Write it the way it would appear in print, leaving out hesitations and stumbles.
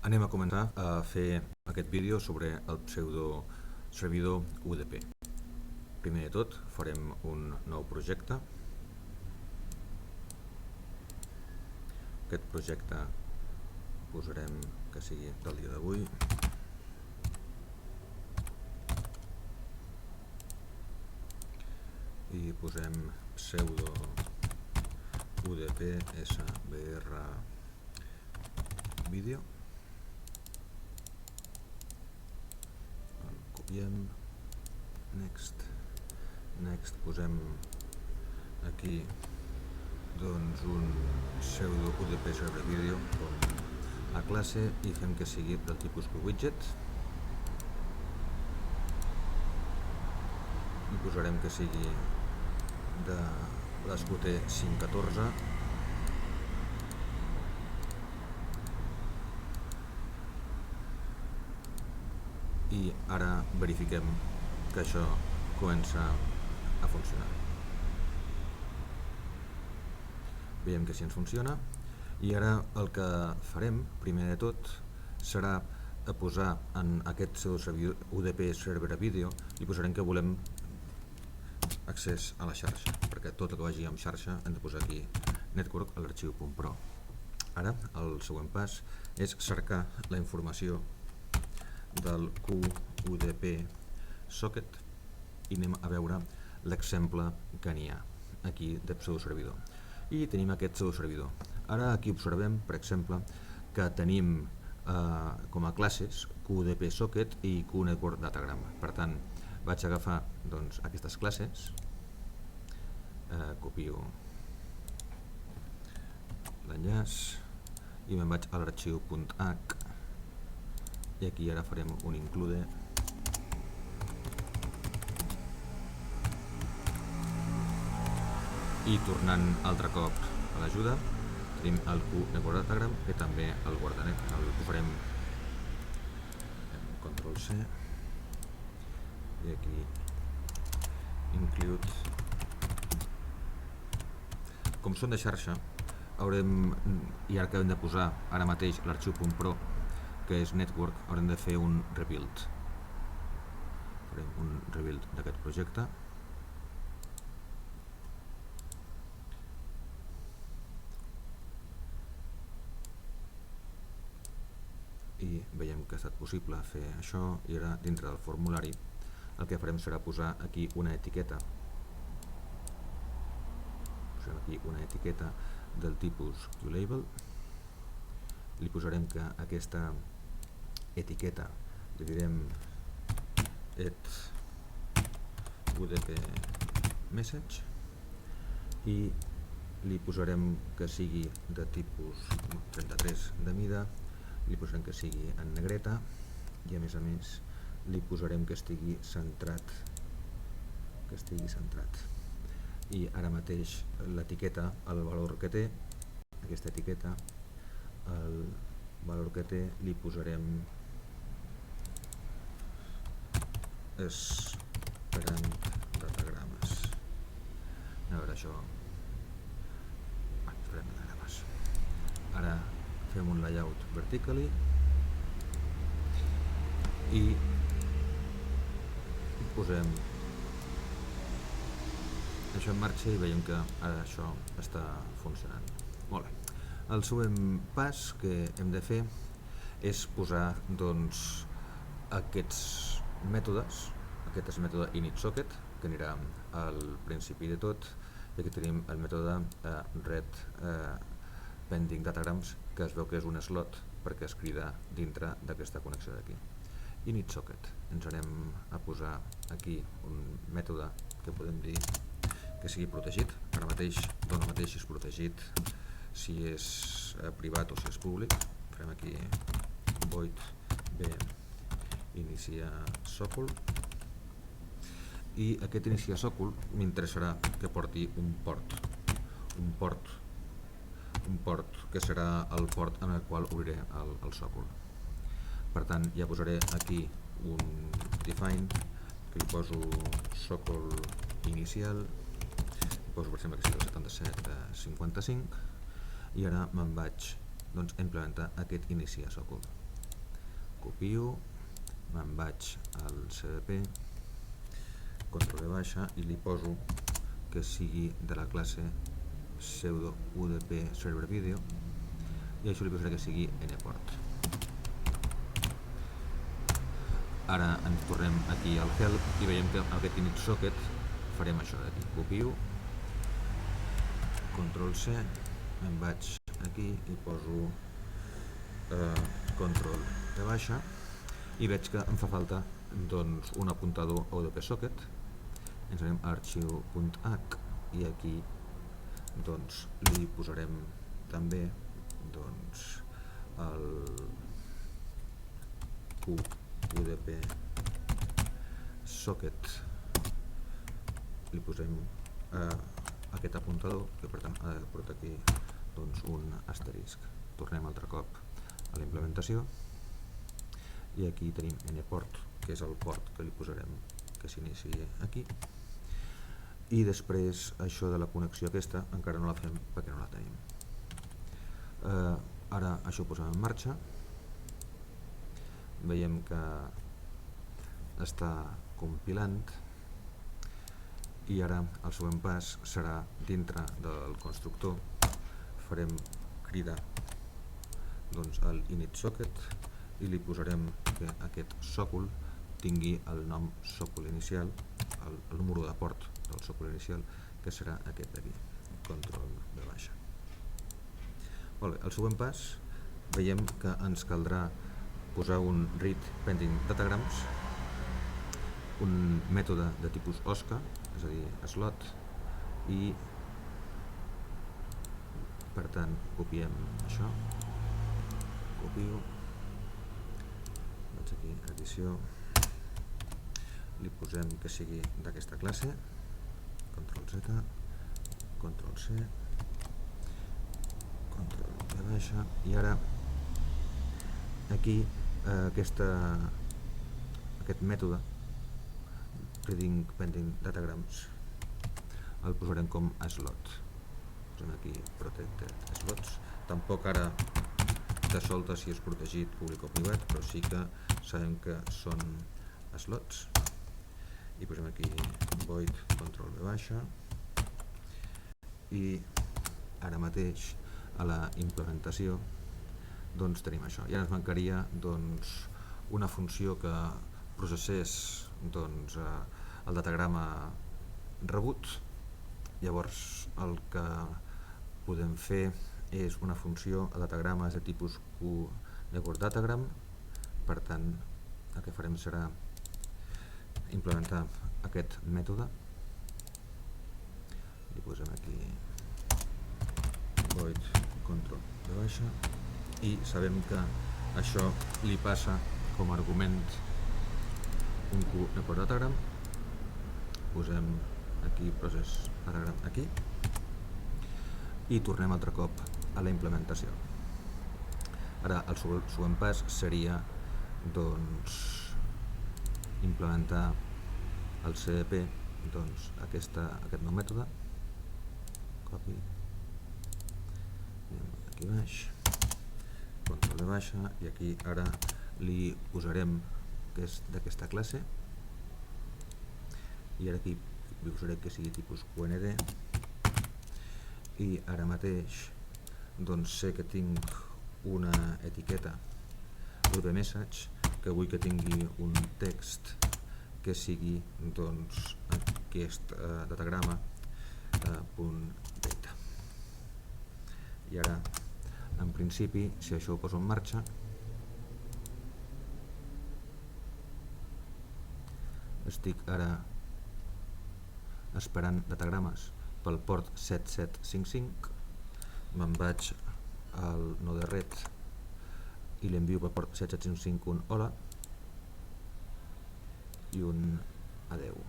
Anem a començar a fer aquest vídeo sobre el pseudo servidor UDP. Primer de tot farem un nou projecte. Aquest projecte posarem que sigui del dia d'avui. I posem pseudo UDP SBR vídeo. El copiem. Next. Posem aquí doncs un pseudo UDP server video com a classe i fem que sigui del tipus widget. I posarem que sigui de l'SQT 514. I ara verifiquem que això comença a funcionar. Veiem que sí ens funciona. I ara el que farem, primer de tot, serà a posar en aquest pseudo UDP server video, li posarem que volem accés a la xarxa, perquè tot el que vagi amb xarxa hem de posar aquí network a l'arxiu.pro. Ara el següent pas és cercar la informació del QUDP socket i anem a veure l'exemple que n'hi ha aquí de pseudoservidor. I tenim aquest pseudoservidor. Ara aquí observem, per exemple, que tenim com a classes QUDP socket i QNetwork datagram. Per tant, vaig agafar doncs, aquestes classes, copio l'enllaç i me'n vaig a l'arxiu.h i aquí ara farem un include i tornant altre cop a l'ajuda tenim el QNetwork datagram que també el guardarem, el farem Ctrl C i aquí include. Com són de xarxa i ara acabem de posar ara mateix l'arxiu.pro que és network, haurem de fer un rebuild. Farem un rebuild d'aquest projecte. I veiem que ha estat possible fer això i ara dintre del formulari el que farem serà posar aquí una etiqueta. Posem aquí una etiqueta del tipus QLabel. Li posarem que aquesta etiqueta li direm UDP message i li posarem que sigui de tipus 33 de mida, li posarem que sigui en negreta i a més li posarem que estigui centrat. I ara mateix l'etiqueta, el valor que té, aquesta etiqueta, el valor que té li posarem esperant datagrames. A veure això. Esperant datagrames. Ara fem un layout vertically i posem això en marxa i veiem que ara això està funcionant. Molt bé. El següent pas que hem de fer és posar doncs, aquests mètodes. Aquest és el mètode initSocket, que anirà al principi de tot, i aquí tenim el mètode read pending datagrams, que es veu que és un slot perquè es crida dintre d'aquesta connexió d'aquí. InitSocket. Ens anem a posar aquí un mètode que podem dir que sigui protegit. Ara mateix dona mateix si és protegit, si és privat o si és públic. Farem aquí void b inicia sòcol i aquest inicia sòcol m'interessarà que porti un port que serà el port en el qual obriré el sòcol. Per tant, ja posaré aquí un define que li poso sòcol inicial, poso per exemple que sigui el 7755 i ara me'n vaig implementar aquest inicia sòcol. copio, me'n vaig al CDP, control V i li poso que sigui de la classe pseudo UDP server video i això li posaré que sigui nport. Ara ens tornem aquí al help i veiem que amb aquest init socket farem això d'aquí, copio, control C, me'n vaig aquí i poso control V i veig que em fa falta un apuntador UDP socket. Ens anem a arxiu.h i aquí li posarem també el UDP socket, li posem aquest apuntador que per tant ha de portar aquí un asterisc. Tornem altre cop a la implementació i aquí tenim nport, que és el port que li posarem que s'iniciï aquí, i després això de la connexió aquesta encara no la fem perquè no la tenim. Ara això ho posem en marxa, veiem que està compilant i ara el següent pas serà dintre del constructor farem cridar el init socket i li posarem que aquest sòcol tingui el nom sòcol inicial, el número de port del sòcol inicial, que serà aquest d'aquí, control V. Molt bé, el següent pas veiem que ens caldrà posar un read pending datagrams, un mètode de tipus OSCA, és a dir, slot, i per tant copiem això, copio, vaig aquí, edició, li posem que sigui d'aquesta classe, control Z, control C, control V, i ara aquí aquest mètode reading pending datagrams el posarem com a slot, posem aquí protected slots, tampoc ara de solta si és protegit públic o privat, però sí que sabem que són slots i posem aquí void control V i ara mateix a la implementació tenim això, i ara ens mancaria una funció que processés el datagrama rebut. Llavors el que podem fer és una funció a datagrames de tipus QNetworkDatagram, per tant el que farem serà implementar aquest mètode, li posem aquí void control V i sabem que això li passa com a argument un QNetworkDatagram, posem aquí process datagram aquí i tornem altre cop a la implementació. Ara el següent pas seria implementar al CDP aquest nou mètode, copy, aquí baix, control V i aquí ara li posarem que és d'aquesta classe i ara aquí li posaré que sigui tipus QND i ara mateix sé que tinc una etiqueta webMessage que vull que tingui un text que sigui aquest datagrama .data. I ara en principi si això ho poso en marxa estic ara esperant datagrames pel port 7755, me'n vaig al node red i l'envio pel port 7755 un hola i un adeu.